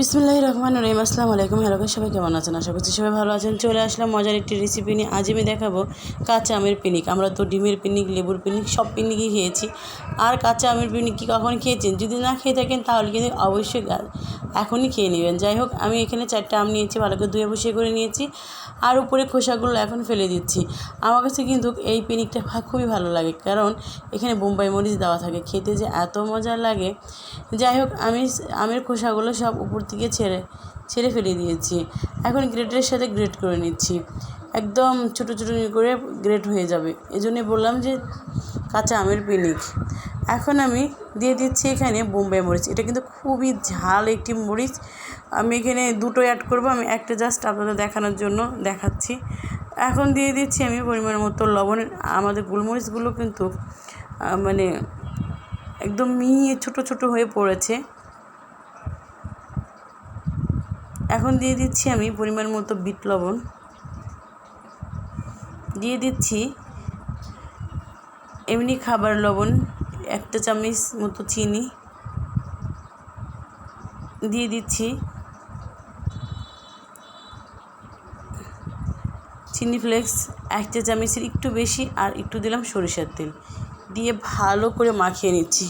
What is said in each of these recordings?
বিসমিল্লাহির রহমানির রহিম। আসসালামু আলাইকুম। হ্যালো গাইস, সবাই কেমন আছেন? আশা করছি সবাই ভালো আছেন। চলে আসলাম মজার একটি রেসিপি নিয়ে। আজ আমি দেখাবো কাঁচা আমের পিনিক। আমরা তো ডিমের পিনিক, লেবুর পিনিক সব পিনিকই খেয়েছি, আর কাঁচা আমের পিনিক কি কখনো খেয়েছেন? যদি না খেয়ে থাকেন তাহলে কিন্তু অবশ্যই এখনই খেয়ে নেবেন। যাই হোক, আমি এখানে 4টা আম নিয়েছি, ভালো করে ধুয়ে বসিয়ে করে নিয়েছি, আর উপরে খোসাগুলো এখন ফেলে দিচ্ছি। আমার কাছে কিন্তু এই পিনিকটা খুবই ভালো লাগে, কারণ এখানে বোম্বাই মরিচ দেওয়া থাকে, খেতে যে এত মজা লাগে। যাই হোক, আমি আমের খোসাগুলো সব উপর থেকে ছেড়ে ফেলে দিয়েছি। এখন গ্রেটারের সাথে গ্রেট করে নিচ্ছি, একদম ছোটো ছোটো করে গ্রেট হয়ে যাবে। এই জন্যে বললাম যে কাঁচা আমের পিনিক। এখন আমি দিয়ে দিচ্ছি এখানে বোম্বাই মরিচ। এটা কিন্তু খুবই ঝাল একটি মরিচ। আমি এখানে দুটো অ্যাড করবো, আমি একটা জাস্ট আপনাদের দেখানোর জন্য দেখাচ্ছি। এখন দিয়ে দিচ্ছি আমি পরিমাণ মতো লবণ। আমাদের গোলমরিচগুলো কিন্তু মানে একদম মিহি ছোটো ছোটো হয়ে পড়েছে। এখন দিয়ে দিচ্ছি আমি পরিমাণ মতো বিট লবণ, দিয়ে দিচ্ছি এমনি খাবার লবণ 1 চামচ মতো, চিনি দিয়ে দিচ্ছি, চিনি ফ্লেক্স 1 চামচের একটু বেশি, আর একটু দিলাম সরিষার তেল দিয়ে ভালো করে মাখিয়ে নিচ্ছি।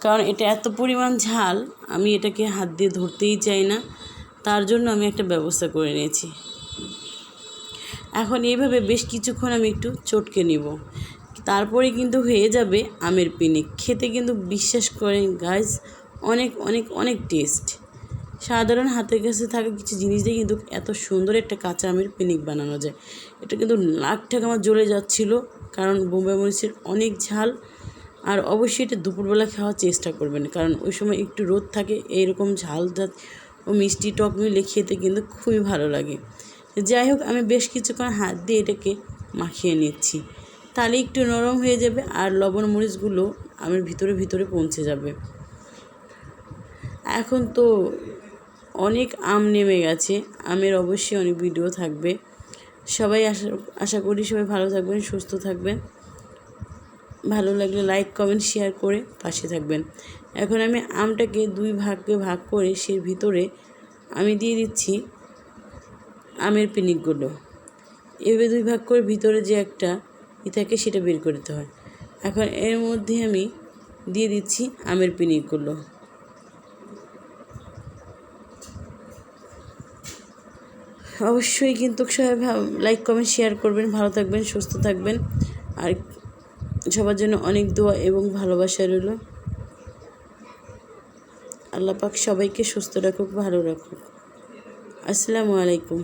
কারণ এটা এত পরিমাণ ঝাল, আমি এটাকে হাত দিয়ে ধরতেই চাই না, তার জন্য আমি একটা ব্যবস্থা করে নিয়েছি। এখন এইভাবে বেশ কিছুক্ষণ আমি একটু চটকে নিব, তারপরে কিন্তু হয়ে যাবে আমের পিনিক। খেতে কিন্তু বিশ্বাস করেন গাইস, অনেক অনেক অনেক টেস্ট। সাধারণ হাতের কাছে থাকা কিছু জিনিস দিয়ে কিন্তু এত সুন্দর একটা কাঁচা আমের পিনিক বানানো যায়। এটা কিন্তু নাক থেকে আমার জ্বলে যাচ্ছিল, কারণ বোম্বাই মরিচের অনেক ঝাল। আর অবশ্যই এটা দুপুরবেলা খাওয়ার চেষ্টা করবেন, কারণ ওই সময় একটু রোদ থাকে, এইরকম ঝাল ও মিষ্টি টক মিলে খেতে কিন্তু খুবই ভালো লাগে। যাই হোক, আমি বেশ কিছুক্ষণ হাত দিয়ে এটাকে মাখিয়ে নিচ্ছি, তাহলে একটু নরম হয়ে যাবে, আর লবণ মরিচগুলো আমের ভিতরে পৌঁছে যাবে। এখন তো অনেক আম নেমে গেছে, আমের অবশ্যই অনেক ভিডিও থাকবে। সবাই আশা করি সবাই ভালো থাকবেন, সুস্থ থাকবেন। ভালো লাগলে লাইক কমেন্ট শেয়ার করে পাশে থাকবেন। এখন আমি আমটাকে 2 ভাগে ভাগ করে সেই ভিতরে আমি দিয়ে দিচ্ছি আমের পিনিকগুলো। এভাবে 2 ভাগ করে ভিতরে যে একটা থাকে সেটা বের করতে হয়। এখন এর মধ্যে আমি দিয়ে দিচ্ছি আমের পিনিকগুলো। অবশ্যই কিন্তু সবাই লাইক কমেন্ট শেয়ার করবেন, ভালো থাকবেন, সুস্থ থাকবেন, আর সবার জন্য অনেক দোয়া এবং ভালোবাসা রইল। আল্লাহ পাক সবাইকে সুস্থ রাখুক, ভালো রাখুক। আসসালামু আলাইকুম।